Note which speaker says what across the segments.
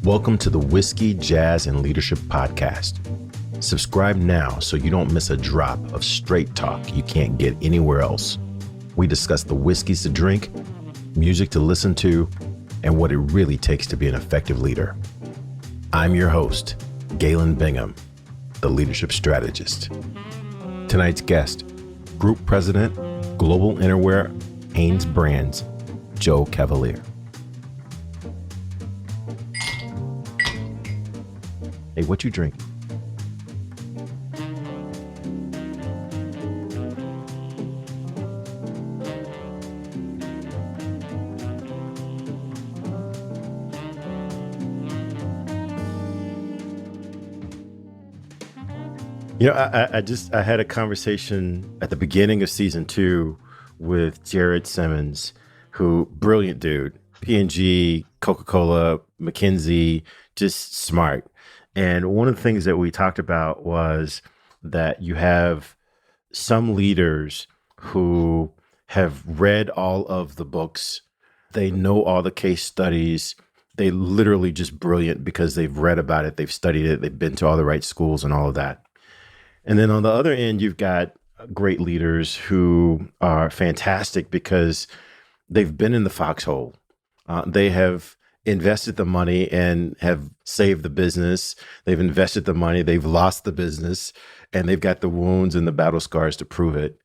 Speaker 1: Welcome to the Whiskey, Jazz, and Leadership Podcast. Subscribe now so you don't miss a drop of straight talk you can't get anywhere else. We discuss the whiskeys to drink, music to listen to, and what it really takes to be an effective leader. I'm your host, Galen Bingham, the leadership strategist. Tonight's guest, Group President, Global Innerwear, Hanes Brands, Joe Cavaliere. Hey, what you drink? You know, I had a conversation at the beginning of season 2 with Jared Simmons, who, brilliant dude, P&G, Coca-Cola, McKinsey, just smart. And one of the things that we talked about was that you have some leaders who have read all of the books. They know all the case studies. They literally just brilliant because they've read about it. They've studied it. They've been to all the right schools and all of that. And then on the other end, you've got great leaders who are fantastic because they've been in the foxhole. They have invested the money and have saved the business. They've invested the money, they've lost the business, and they've got the wounds and the battle scars to prove it.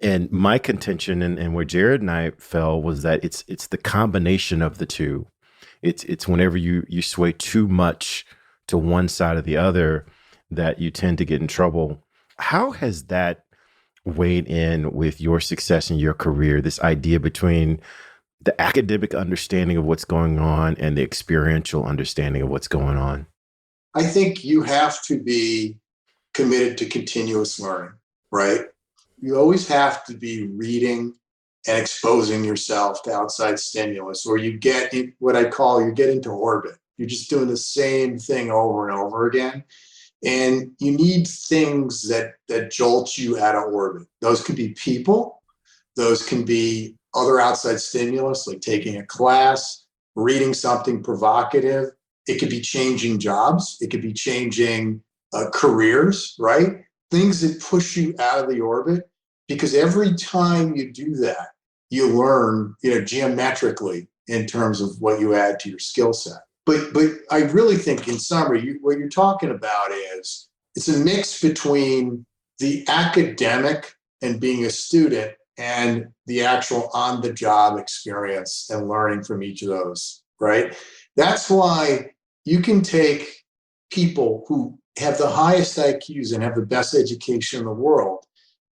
Speaker 1: And my contention and where Jared and I fell was that it's the combination of the two. It's whenever you sway too much to one side or the other that you tend to get in trouble. How has that weighed in with your success in your career, this idea between the academic understanding of what's going on and the experiential understanding of what's going on?
Speaker 2: I think you have to be committed to continuous learning, right? You always have to be reading and exposing yourself to outside stimulus, or you get in what I call, you get into orbit. You're just doing the same thing over and over again. And you need things that jolt you out of orbit. Those can be people. Those can be other outside stimulus, like taking a class, reading something provocative. It could be changing jobs. It could be changing careers, right? Things that push you out of the orbit, because every time you do that, you learn, geometrically in terms of what you add to your skill set. But I really think, in summary, what you're talking about is it's a mix between the academic and being a student and the actual on-the-job experience and learning from each of those, right? That's why you can take people who have the highest IQs and have the best education in the world,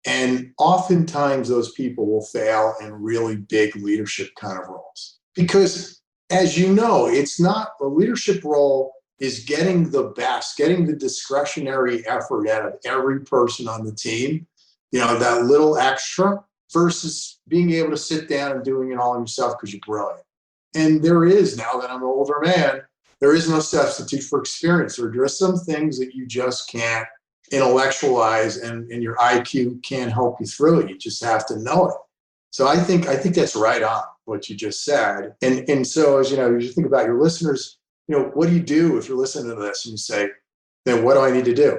Speaker 2: and oftentimes those people will fail in really big leadership kind of roles. Because, as you know, it's not a leadership role is getting the best, getting the discretionary effort out of every person on the team, that little extra, versus being able to sit down and doing it all yourself because you're brilliant. And there is, now that I'm an older man, there is no substitute for experience. There are some things that you just can't intellectualize, and your IQ can't help you through it. You just have to know it. So I think that's right on what you just said. And so, as you think about your listeners, what do you do if you're listening to this and you say, then what do I need to do?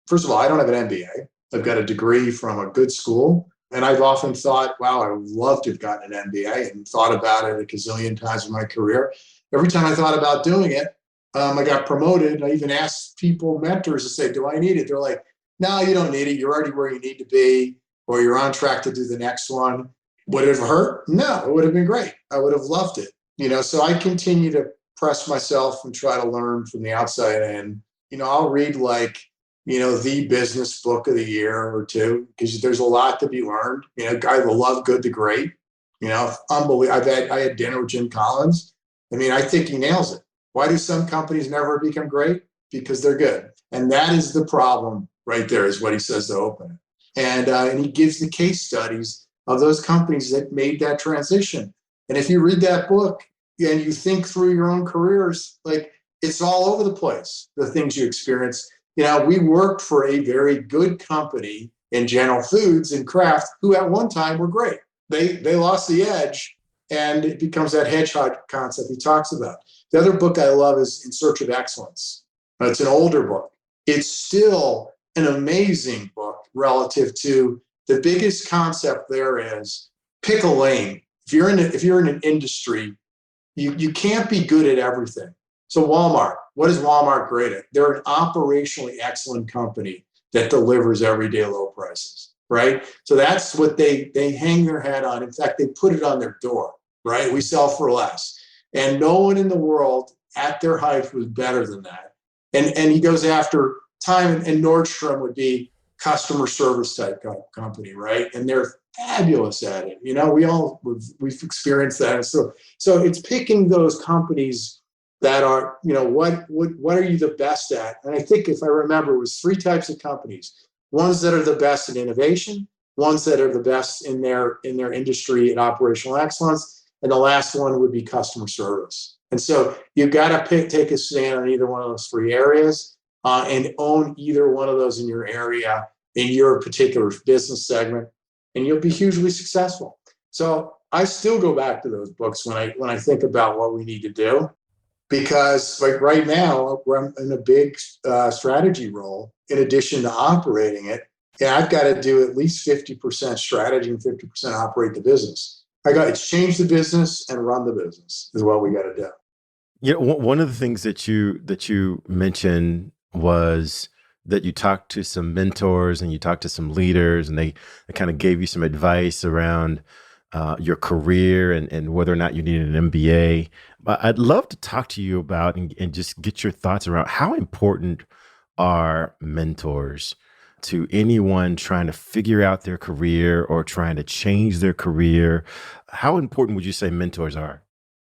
Speaker 2: First of all, I don't have an MBA. I've got a degree from a good school. And I've often thought, wow, I would love to have gotten an MBA, and thought about it a gazillion times in my career. Every time I thought about doing it, I got promoted. I even asked people, mentors, to say, do I need it? They're like, no, you don't need it. You're already where you need to be, or you're on track to do the next one. Would it have hurt? No, it would have been great. I would have loved it. So I continue to press myself and try to learn from the outside in. I'll read the business book of the year or two, because there's a lot to be learned. I love Good to Great. Unbelievable. I had dinner with Jim Collins. I think he nails it. Why do some companies never become great? Because they're good. And that is the problem right there, is what he says to open it. And he gives the case studies of those companies that made that transition. And if you read that book and you think through your own careers, it's all over the place, the things you experience. We worked for a very good company in General Foods and Kraft, who at one time were great. They lost the edge, and it becomes that hedgehog concept he talks about. The other book I love is In Search of Excellence. It's an older book. It's still an amazing book relative to the biggest concept there is pick a lane. If you're in an industry, you can't be good at everything. So Walmart, what is Walmart great at? They're an operationally excellent company that delivers everyday low prices, right? So that's what they hang their hat on. In fact, they put it on their door, right? We sell for less. And no one in the world at their height was better than that. And he goes after time, and Nordstrom would be customer service type company, right? And they're fabulous at it. We've experienced that. And so it's picking those companies that are, what are you the best at? And I think if I remember, it was 3 types of companies: ones that are the best in innovation, ones that are the best in their industry and operational excellence, and the last one would be customer service. And so you've got to take a stand on either one of those 3 areas and own either one of those in your area, in your particular business segment, and you'll be hugely successful. So I still go back to those books when I think about what we need to do, because like right now we're in a big strategy role in addition to operating it. And I've got to do at least 50% strategy and 50% operate the business. It's change the business and run the business is what we got to do.
Speaker 1: One of the things that you mentioned was that you talked to some mentors and you talked to some leaders, and they kind of gave you some advice around your career and whether or not you needed an MBA. But I'd love to talk to you about and just get your thoughts around how important are mentors to anyone trying to figure out their career or trying to change their career. How important would you say mentors are?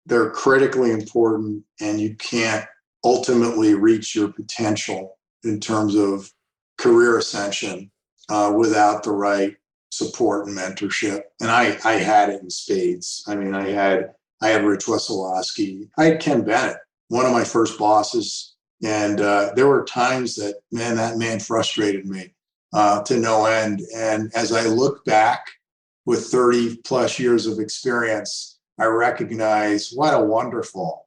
Speaker 2: They're critically important, and you can't ultimately reach your potential in terms of career ascension without the right support and mentorship. And I had it in spades. I mean, I had Rich Wesolowski. I had Ken Bennett, one of my first bosses. And there were times that man frustrated me to no end. And as I look back with 30 plus years of experience, I recognize what a wonderful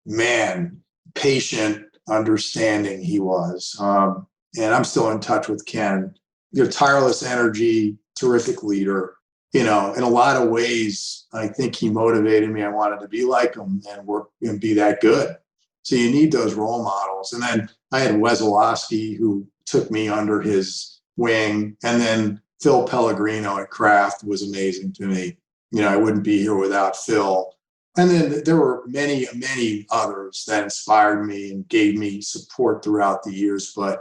Speaker 2: man, patient, understanding he was. And I'm still in touch with Ken. Tireless energy, terrific leader. In a lot of ways, I think he motivated me. I wanted to be like him and work and be that good. So you need those role models. And then I had Wesolowski, who took me under his wing. And then Phil Pellegrino at Kraft was amazing to me. I wouldn't be here without Phil. And then there were many, many others that inspired me and gave me support throughout the years. But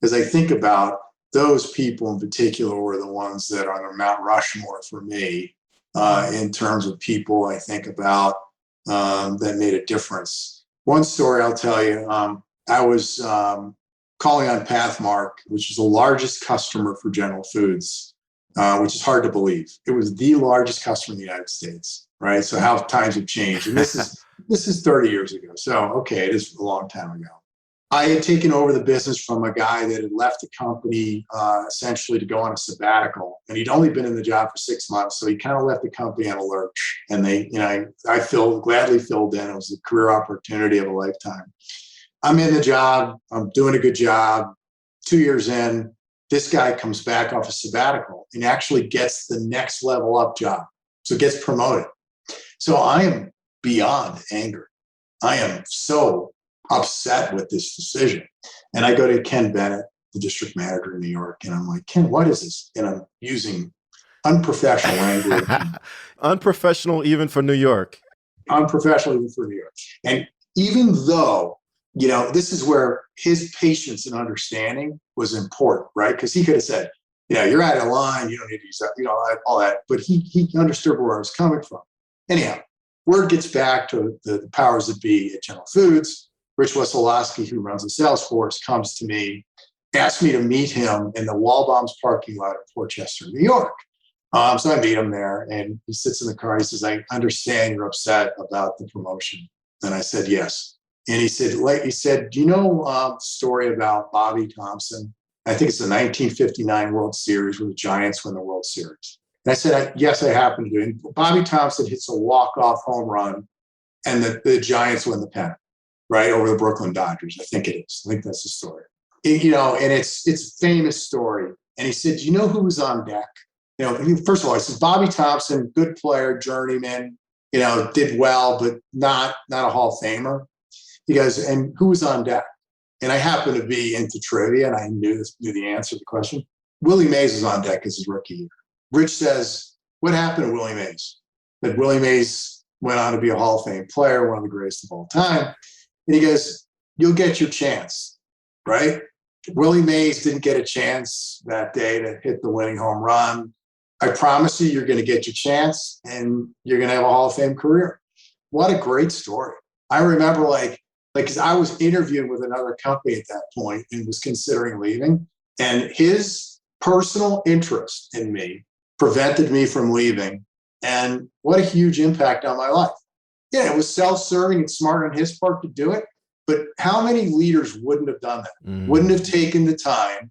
Speaker 2: as I think about those people in particular were the ones that are on Mount Rushmore for me in terms of people I think about that made a difference. One story I'll tell you, I was calling on Pathmark, which is the largest customer for General Foods, which is hard to believe. It was the largest customer in the United States, right? So how times have changed. And this is 30 years ago. So, okay, it is a long time ago. I had taken over the business from a guy that had left the company essentially to go on a sabbatical, and he'd only been in the job for 6 months, so he kind of left the company on a lurch. And I gladly filled in. It was a career opportunity of a lifetime. I'm in the job. I'm doing a good job. 2 years in, this guy comes back off a sabbatical and actually gets the next level up job, so gets promoted. So I am beyond angry. I am so upset with this decision. And I go to Ken Bennett, the district manager in New York, and I'm like, Ken, what is this? And I'm using unprofessional language.
Speaker 1: Unprofessional even for New York.
Speaker 2: Unprofessional even for New York. And even though, this is where his patience and understanding was important, right? Because he could have said, you're out of line, you don't need to use that, all that. But he understood where I was coming from. Anyhow, word gets back to the powers that be at General Foods. Rich Wesolowski, who runs the sales force, comes to me, asked me to meet him in the Waldbaum's parking lot of Portchester, New York. So I meet him there, and he sits in the car. He says, I understand you're upset about the promotion. And I said, yes. And he said, do you know the story about Bobby Thompson? I think it's the 1959 World Series where the Giants win the World Series. And I said, yes, I happen to do. And Bobby Thompson hits a walk-off home run, and the Giants win the pennant. right, over the Brooklyn Dodgers. I think it is. I think that's the story. And it's a famous story. And he said, you know who was on deck? First of all, he says Bobby Thompson, good player, journeyman, did well, but not a Hall of Famer. He goes, and who was on deck? And I happened to be into trivia, and I knew the answer to the question. Willie Mays was on deck as his rookie year. Rich says, what happened to Willie Mays? That Willie Mays went on to be a Hall of Fame player, one of the greatest of all time. And he goes, you'll get your chance, right? Willie Mays didn't get a chance that day to hit the winning home run. I promise you, you're going to get your chance, and you're going to have a Hall of Fame career. What a great story. I remember because I was interviewing with another company at that point and was considering leaving, and his personal interest in me prevented me from leaving. And what a huge impact on my life. Yeah, it was self-serving and smart on his part to do it. But how many leaders wouldn't have done that? Wouldn't have taken the time.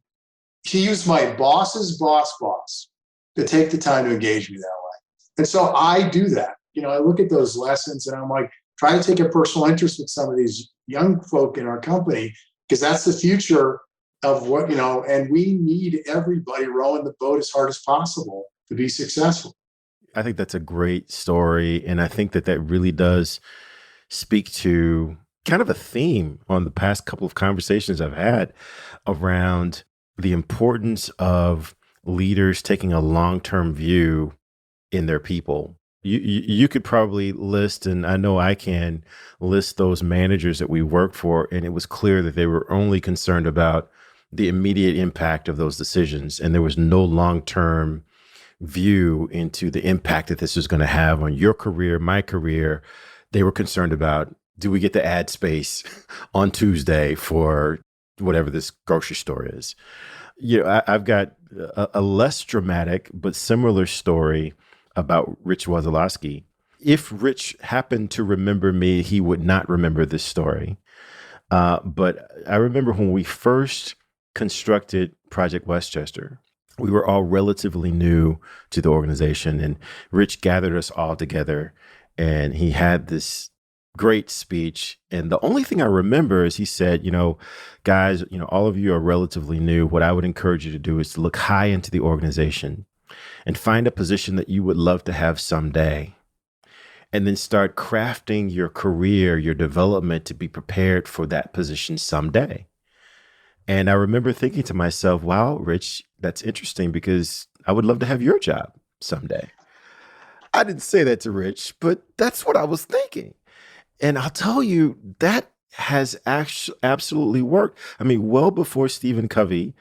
Speaker 2: He was my boss's boss to take the time to engage me that way. And so I do that. I look at those lessons and I'm like, try to take a personal interest with some of these young folk in our company, because that's the future of what, and we need everybody rowing the boat as hard as possible to be successful.
Speaker 1: I think that's a great story. And I think that really does speak to kind of a theme on the past couple of conversations I've had around the importance of leaders taking a long-term view in their people. You could probably list, and I know I can list those managers that we worked for, and it was clear that they were only concerned about the immediate impact of those decisions. And there was no long-term view into the impact that this was going to have on your career, my career. They were concerned about, do we get the ad space on Tuesday for whatever this grocery store is? I've got a less dramatic but similar story about Rich Wazalowski. If Rich happened to remember me, he would not remember this story. But I remember when we first constructed Project Westchester, we were all relatively new to the organization, and Rich gathered us all together, and he had this great speech. And the only thing I remember is he said, guys, all of you are relatively new. What I would encourage you to do is to look high into the organization and find a position that you would love to have someday. And then start crafting your career, your development to be prepared for that position someday. And I remember thinking to myself, wow, Rich, that's interesting, because I would love to have your job someday. I didn't say that to Rich, but that's what I was thinking. And I'll tell you, that has actually absolutely worked. I mean, well before Stephen Covey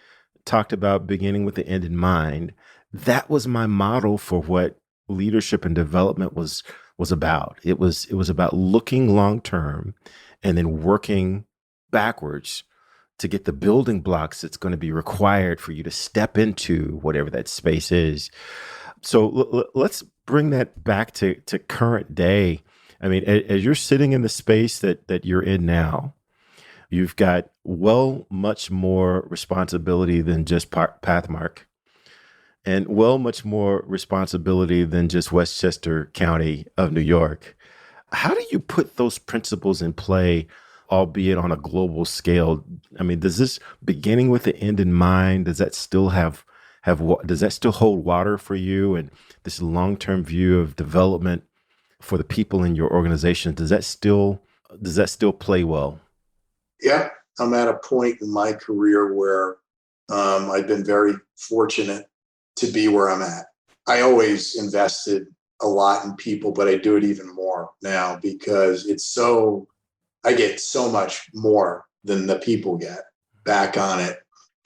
Speaker 1: talked about beginning with the end in mind, that was my model for what leadership and development was about. It was about looking long term and then working backwards to get the building blocks that's going to be required for you to step into whatever that space is. So let's bring that back to current day. I mean, as you're sitting in the space that you're in now, you've got much more responsibility than just Pathmark, and much more responsibility than just Westchester County of New York. How do you put those principles in play, albeit on a global scale? I mean, does this beginning with the end in mind, does that still does that still hold water for you? And this long-term view of development for the people in your organization, does that still play well?
Speaker 2: Yeah, I'm at a point in my career where I've been very fortunate to be where I'm at. I always invested a lot in people, but I do it even more now because I get so much more than the people get back on it.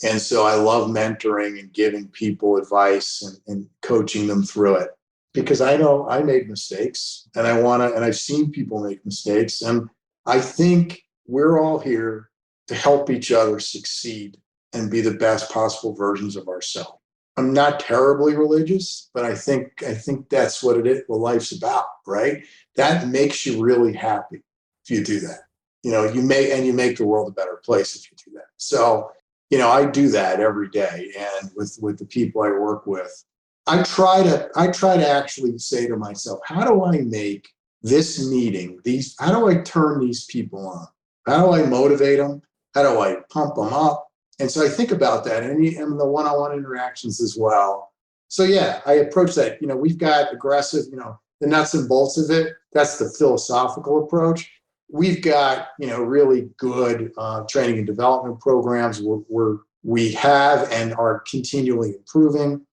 Speaker 2: And so I love mentoring and giving people advice and coaching them through it, because I know I made mistakes and I've seen people make mistakes. And I think we're all here to help each other succeed and be the best possible versions of ourselves. I'm not terribly religious, but I think that's what life's about, right? That makes you really happy if you do that. You make the world a better place if you do that. So, I do that every day, and with the people I work with, I try to actually say to myself, how do I make this meeting, how do I turn these people on? How do I motivate them? How do I pump them up? And so I think about that and the one-on-one interactions as well. So yeah, I approach that. We've got aggressive, the nuts and bolts of it. That's the philosophical approach. We've got, really good training and development programs where we have and are continually improving.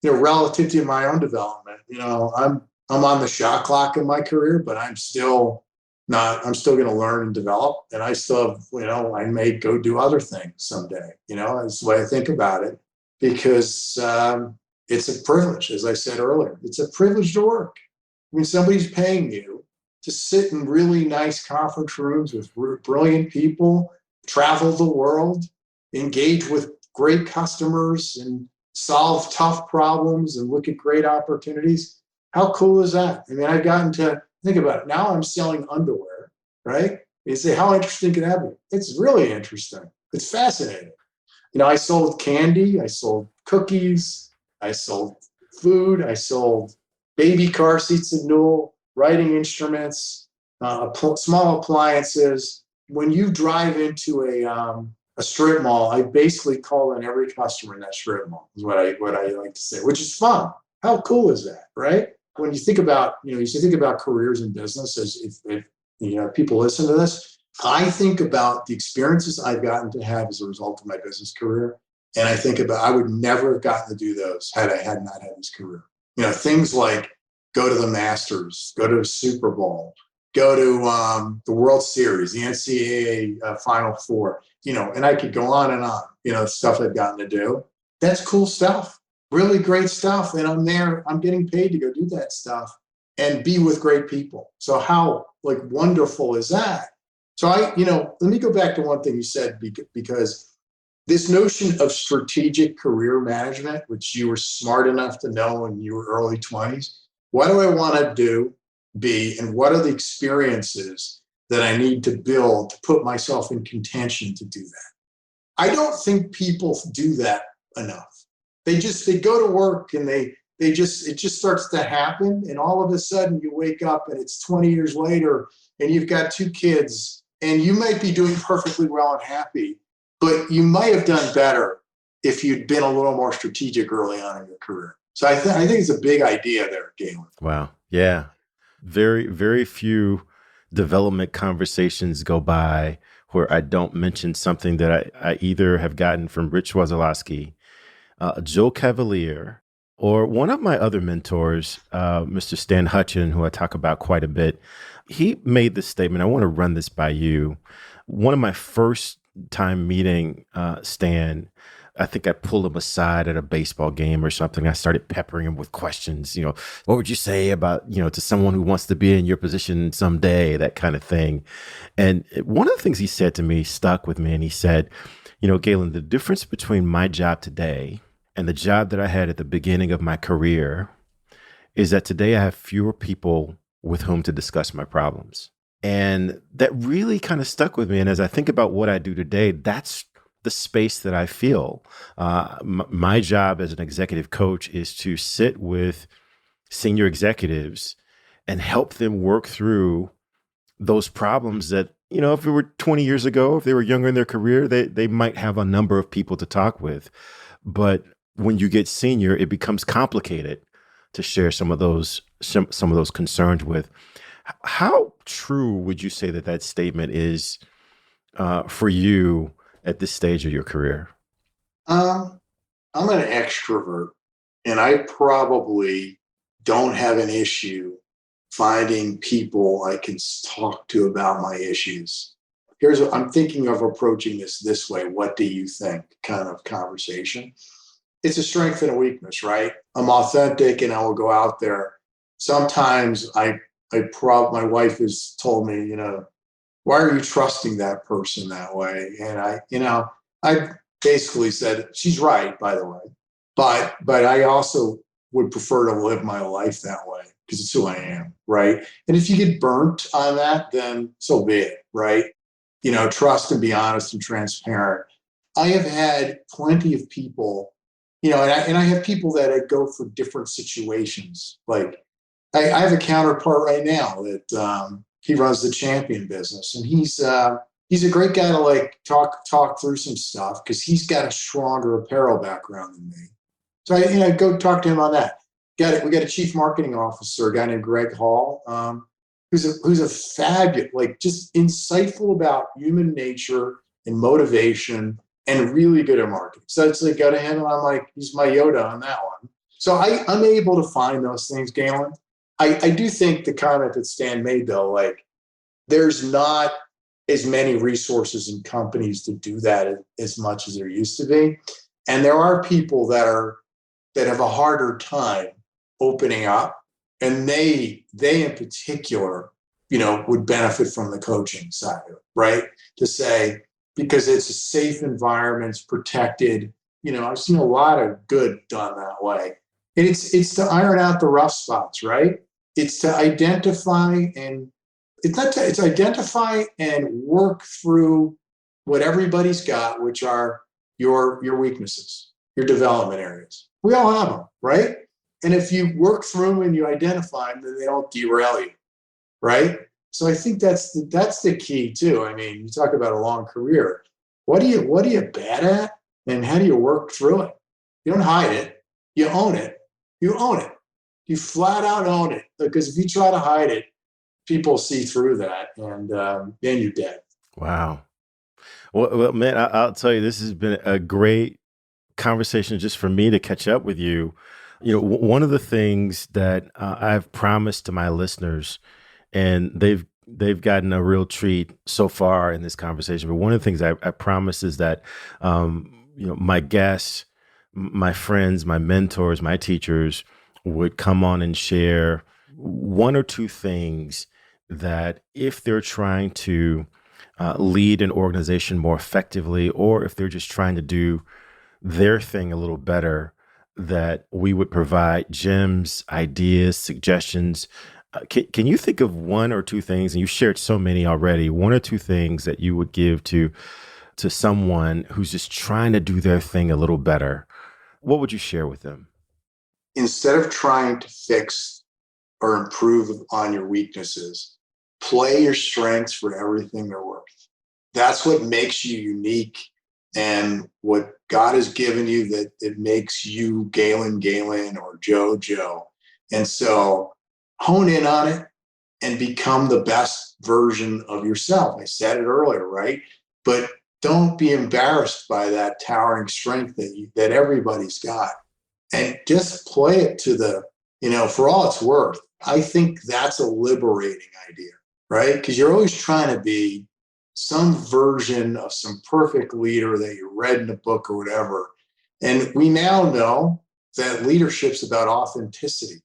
Speaker 2: Relative to my own development, I'm on the shot clock in my career, but I'm still going to learn and develop. And I still have, I may go do other things someday. That's the way I think about it, because it's a privilege. As I said earlier, it's a privilege to work. I mean, somebody's paying you to sit in really nice conference rooms with brilliant people, travel the world, engage with great customers, and solve tough problems and look at great opportunities. How cool is that? I mean, I've gotten to think about it. Now I'm selling underwear, right? You say, how interesting can that be? It's really interesting. It's fascinating. I sold candy, I sold cookies, I sold food, I sold baby car seats and Newell, writing instruments, small appliances. When you drive into a strip mall, I basically call in every customer in that strip mall, is what I like to say, which is fun. How cool is that, right? When you think about, careers in business, as if people listen to this, I think about the experiences I've gotten to have as a result of my business career. And I think about, I would never have gotten to do those had I had not had this career. Things like go to the Masters, go to a Super Bowl, go to the World Series, the NCAA Final Four, and I could go on and on, stuff I've gotten to do. That's cool stuff, really great stuff. And I'm getting paid to go do that stuff and be with great people. So how wonderful is that? So let me go back to one thing you said, because this notion of strategic career management, which you were smart enough to know in your early 20s, what do I want to be, and what are the experiences that I need to build to put myself in contention to do that? I don't think people do that enough. They go to work and it just starts to happen. And all of a sudden you wake up and it's 20 years later and you've got 2 kids and you might be doing perfectly well and happy, but you might have done better if you'd been a little more strategic early on in your career. So I think it's a big idea there, Galen.
Speaker 1: Wow. Yeah. Very, very few development conversations go by where I don't mention something that I either have gotten from Rich Wazalowski, Joe Cavaliere, or one of my other mentors, Mr. Stan Hutchin, who I talk about quite a bit. He made this statement. I want to run this by you. One of my first time meeting Stan, I think I pulled him aside at a baseball game or something. I started peppering him with questions. What would you say about, to someone who wants to be in your position someday, that kind of thing. And one of the things he said to me stuck with me. And he said, Galen, the difference between my job today and the job that I had at the beginning of my career is that today I have fewer people with whom to discuss my problems. And that really kind of stuck with me. And as I think about what I do today, that's the space that I feel. My job as an executive coach is to sit with senior executives and help them work through those problems that, if it were 20 years ago, if they were younger in their career, they might have a number of people to talk with. But when you get senior, it becomes complicated to share some of those concerns with. How true would you say that statement is for you at this stage of your career?
Speaker 2: I'm an extrovert, and I probably don't have an issue finding people I can talk to about my issues. I'm thinking of approaching this way. What do you think? Kind of conversation. It's a strength and a weakness, right? I'm authentic and I will go out there. Sometimes my wife has told me, why are you trusting that person that way? And I basically said, she's right, by the way, but I also would prefer to live my life that way because it's who I am, right? And if you get burnt on that, then so be it, right? Trust and be honest and transparent. I have had plenty of people, and I have people that I go for different situations. Like I have a counterpart right now that he runs the champion business, and he's he's a great guy to like talk through some stuff because he's got a stronger apparel background than me. So I go talk to him on that. We got a chief marketing officer, a guy named Greg Hall, who's a fabulous, like just insightful about human nature and motivation and really good at marketing. So it's like go to him and I'm like, he's my Yoda on that one. So I'm able to find those things, Galen. I do think the comment that Stan made though, like there's not as many resources in companies to do that as much as there used to be. And there are people that have a harder time opening up, and they in particular, would benefit from the coaching side of it, right? To say, because it's a safe environment, it's protected. I've seen a lot of good done that way. And it's to iron out the rough spots, right? It's to identify and it's identify and work through what everybody's got, which are your weaknesses, your development areas. We all have them, right? And if you work through them and you identify them, then they don't derail you, right? So I think that's the key too. I mean, you talk about a long career. What are you bad at, and how do you work through it? You don't hide it. You own it. You own it. You flat out own it. Because if you try to hide it, people see through that, and then you're dead.
Speaker 1: Wow. Well, man, I'll tell you, this has been a great conversation just for me to catch up with you. One of the things that I've promised to my listeners, and they've gotten a real treat so far in this conversation. But one of the things I promise is that, my guests, my friends, my mentors, my teachers would come on and share one or two things that if they're trying to lead an organization more effectively, or if they're just trying to do their thing a little better, that we would provide gems, ideas, suggestions. Can you think of one or two things, and you've shared so many already, one or two things that you would give to someone who's just trying to do their thing a little better? What would you share with them?
Speaker 2: Instead of trying to fix or improve on your weaknesses, play your strengths for everything they're worth. That's what makes you unique, and what God has given you, that it makes you Galen or Joe. And so hone in on it and become the best version of yourself. I said it earlier, right? But don't be embarrassed by that towering strength that everybody's got, and just play it to the, for all it's worth. I think that's a liberating idea, right? Because you're always trying to be some version of some perfect leader that you read in a book or whatever. And we now know that leadership's about authenticity,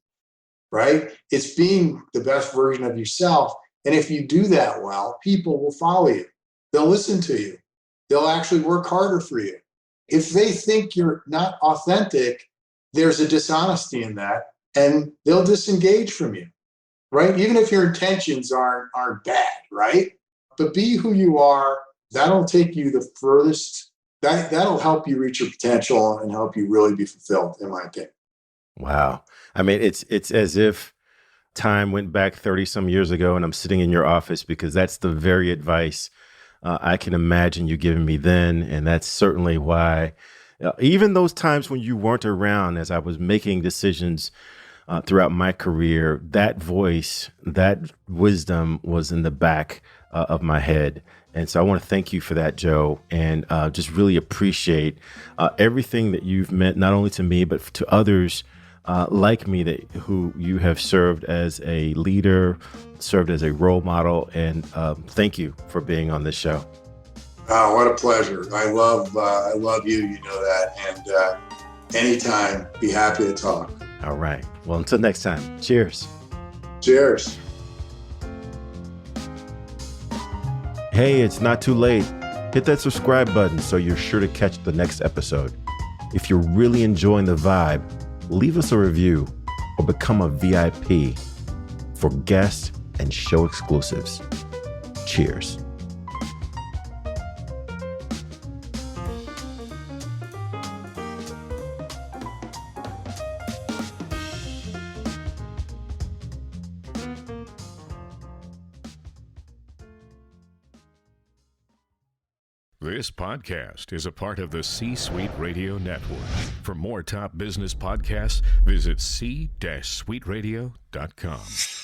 Speaker 2: right? It's being the best version of yourself. And if you do that well, people will follow you. They'll listen to you. They'll actually work harder for you. If they think you're not authentic, there's a dishonesty in that, and they'll disengage from you, right? Even if your intentions aren't bad, right? But be who you are. That'll take you the furthest. That'll help you reach your potential and help you really be fulfilled, in my opinion.
Speaker 1: Wow. I mean, it's as if time went back 30 some years ago and I'm sitting in your office, because that's the very advice I can imagine you giving me then. And that's certainly why, even those times when you weren't around, as I was making decisions throughout my career, that voice, that wisdom was in the back of my head. And so I want to thank you for that, Joe, and just really appreciate everything that you've meant, not only to me, but to others like me, who you have served as a leader, served as a role model. And thank you for being on this show.
Speaker 2: Oh, what a pleasure. I love you, you know that. And anytime, be happy to talk.
Speaker 1: All right. Well, until next time, cheers.
Speaker 2: Cheers.
Speaker 1: Hey, it's not too late. Hit that subscribe button so you're sure to catch the next episode. If you're really enjoying the vibe, leave us a review or become a VIP for guest and show exclusives. Cheers.
Speaker 3: This podcast is a part of the C-Suite Radio Network. For more top business podcasts, visit c-suiteradio.com.